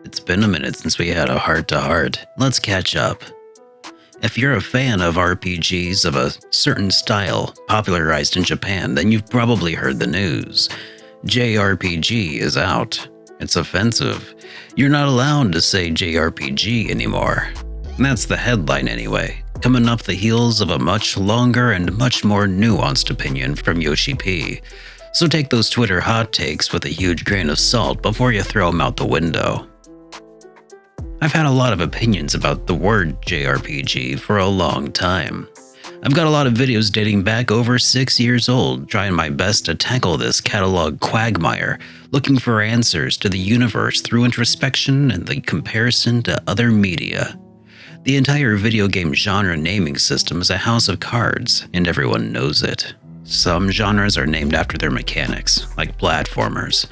It's been a minute since we had a heart-to-heart. Let's catch up. If you're a fan of RPGs of a certain style popularized in Japan, then you've probably heard the news. JRPG is out. It's offensive. You're not allowed to say JRPG anymore. That's the headline anyway, coming off the heels of a much longer and much more nuanced opinion from Yoshi P. So take those Twitter hot takes with a huge grain of salt before you throw them out the window. I've had a lot of opinions about the word JRPG for a long time. I've got a lot of videos dating back over 6 years old, trying my best to tackle this catalog quagmire, looking for answers to the universe through introspection and the comparison to other media. The entire video game genre naming system is a house of cards, and everyone knows it. Some genres are named after their mechanics, like platformers.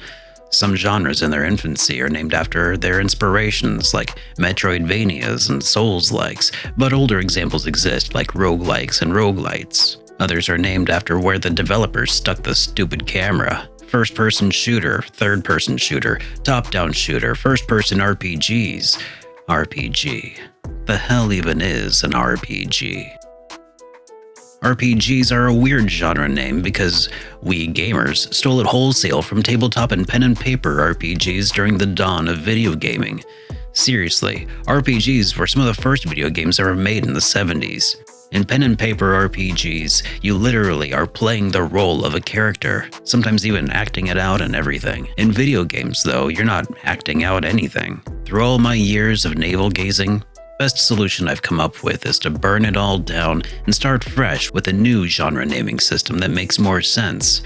Some genres in their infancy are named after their inspirations, like Metroidvanias and Souls-likes, but older examples exist like roguelikes and roguelites. Others are named after where the developers stuck the stupid camera. First-person shooter, third-person shooter, top-down shooter, first-person RPGs. RPG. The hell even is an RPG? RPGs are a weird genre name because we gamers stole it wholesale from tabletop and pen and paper RPGs during the dawn of video gaming. Seriously, RPGs were some of the first video games ever made in the 70s. In pen and paper RPGs, you literally are playing the role of a character, sometimes even acting it out and everything. In video games, though, you're not acting out anything. Through all my years of navel-gazing, best solution I've come up with is to burn it all down and start fresh with a new genre naming system that makes more sense.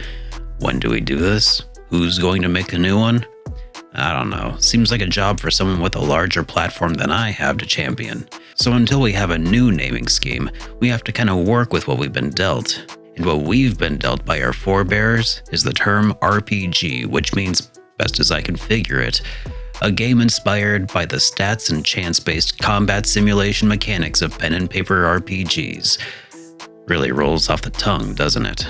When do we do this? Who's going to make a new one? I don't know. Seems like a job for someone with a larger platform than I have to champion. So until we have a new naming scheme, we have to kind of work with what we've been dealt. And what we've been dealt by our forebears is the term RPG, which means, best as I can figure it, a game inspired by the stats and chance-based combat simulation mechanics of pen and paper RPGs. Really rolls off the tongue, doesn't it?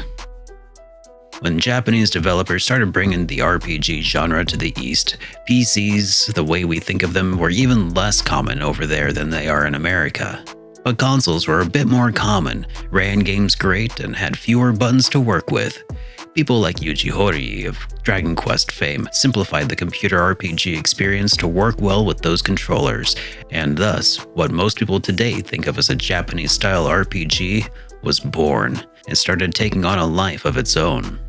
When Japanese developers started bringing the RPG genre to the East, PCs, the way we think of them, were even less common over there than they are in America. But consoles were a bit more common, ran games great, and had fewer buttons to work with. People like Yuji Horii of Dragon Quest fame simplified the computer RPG experience to work well with those controllers, and thus, what most people today think of as a Japanese-style RPG was born and started taking on a life of its own.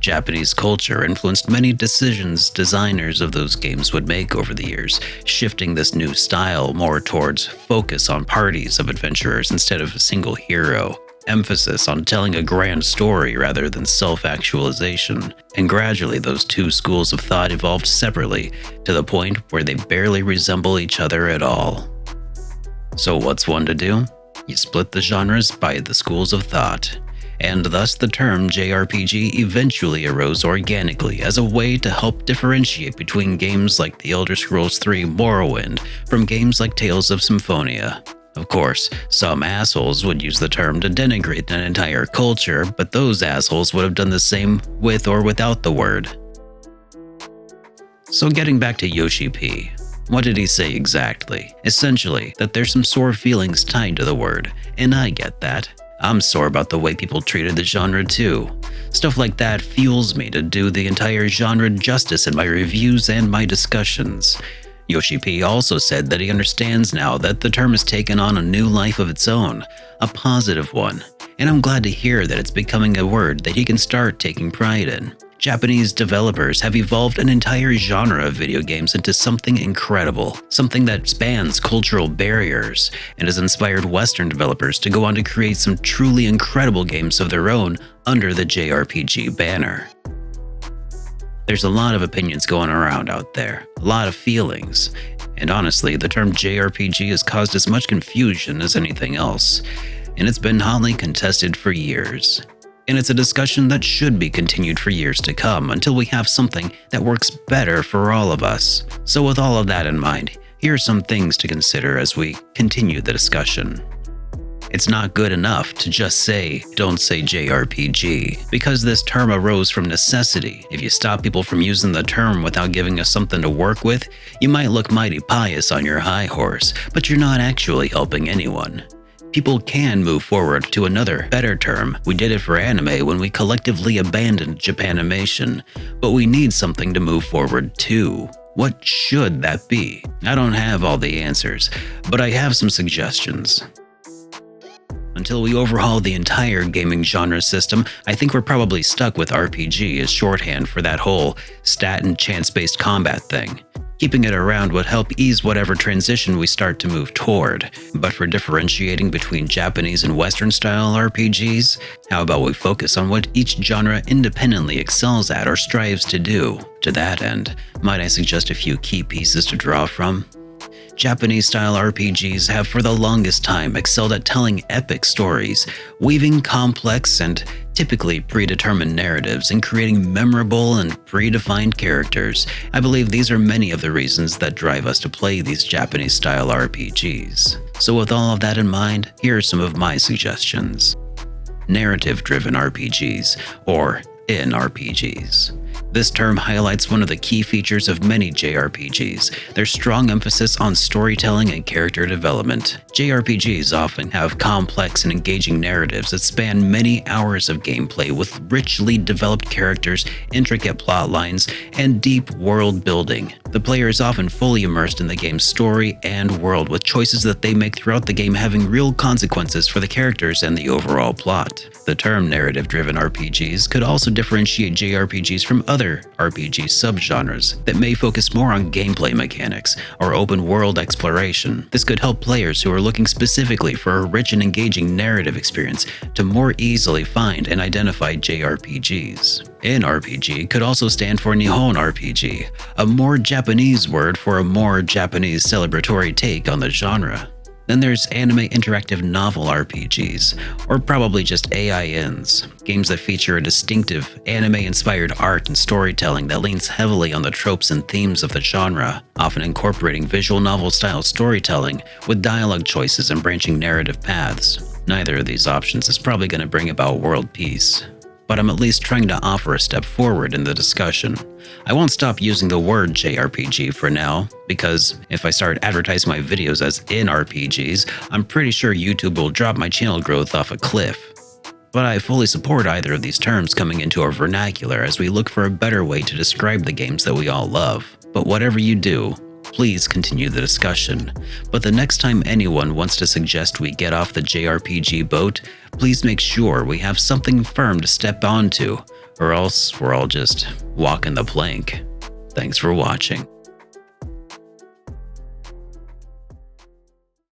Japanese culture influenced many decisions designers of those games would make over the years, shifting this new style more towards focus on parties of adventurers instead of a single hero, emphasis on telling a grand story rather than self-actualization, and gradually those two schools of thought evolved separately to the point where they barely resemble each other at all. So what's one to do? You split the genres by the schools of thought. And thus the term JRPG eventually arose organically as a way to help differentiate between games like The Elder Scrolls III Morrowind from games like Tales of Symphonia. Of course, some assholes would use the term to denigrate an entire culture, but those assholes would have done the same with or without the word. So getting back to Yoshi P. What did he say exactly? Essentially, that there's some sore feelings tied to the word, and I get that. I'm sore about the way people treated the genre too. Stuff like that fuels me to do the entire genre justice in my reviews and my discussions. Yoshi P also said that he understands now that the term has taken on a new life of its own, a positive one, and I'm glad to hear that it's becoming a word that he can start taking pride in. Japanese developers have evolved an entire genre of video games into something incredible, something that spans cultural barriers, and has inspired Western developers to go on to create some truly incredible games of their own under the JRPG banner. There's a lot of opinions going around out there, a lot of feelings, and honestly, the term JRPG has caused as much confusion as anything else, and it's been hotly contested for years. And it's a discussion that should be continued for years to come until we have something that works better for all of us. So with all of that in mind, here are some things to consider as we continue the discussion. It's not good enough to just say, don't say JRPG, because this term arose from necessity. If you stop people from using the term without giving us something to work with, you might look mighty pious on your high horse, but you're not actually helping anyone. People can move forward to another, better term. We did it for anime when we collectively abandoned Japanimation, but we need something to move forward to. What should that be? I don't have all the answers, but I have some suggestions. Until we overhaul the entire gaming genre system, I think we're probably stuck with RPG as shorthand for that whole stat and chance-based combat thing. Keeping it around would help ease whatever transition we start to move toward. But for differentiating between Japanese and Western-style RPGs, how about we focus on what each genre independently excels at or strives to do? To that end, might I suggest a few key pieces to draw from? Japanese-style RPGs have for the longest time excelled at telling epic stories, weaving complex and typically predetermined narratives, and creating memorable and predefined characters. I believe these are many of the reasons that drive us to play these Japanese-style RPGs. So with all of that in mind, here are some of my suggestions. Narrative-driven RPGs, or NRPGs. This term highlights one of the key features of many JRPGs, their strong emphasis on storytelling and character development. JRPGs often have complex and engaging narratives that span many hours of gameplay with richly developed characters, intricate plot lines, and deep world building. The player is often fully immersed in the game's story and world, with choices that they make throughout the game having real consequences for the characters and the overall plot. The term narrative-driven RPGs could also differentiate JRPGs from other RPG subgenres that may focus more on gameplay mechanics or open-world exploration. This could help players who are looking specifically for a rich and engaging narrative experience to more easily find and identify JRPGs. NRPG could also stand for Nihon RPG, a more Japanese word for a more Japanese celebratory take on the genre. Then there's anime interactive novel RPGs, or probably just AINs, games that feature a distinctive anime-inspired art and storytelling that leans heavily on the tropes and themes of the genre, often incorporating visual novel-style storytelling with dialogue choices and branching narrative paths. Neither of these options is probably going to bring about world peace, but I'm at least trying to offer a step forward in the discussion. I won't stop using the word JRPG for now, because if I start advertising my videos as NRPGs, I'm pretty sure YouTube will drop my channel growth off a cliff. But I fully support either of these terms coming into our vernacular as we look for a better way to describe the games that we all love. But whatever you do, please continue the discussion. But the next time anyone wants to suggest we get off the JRPG boat, please make sure we have something firm to step onto, or else we're all just walking the plank. Thanks for watching.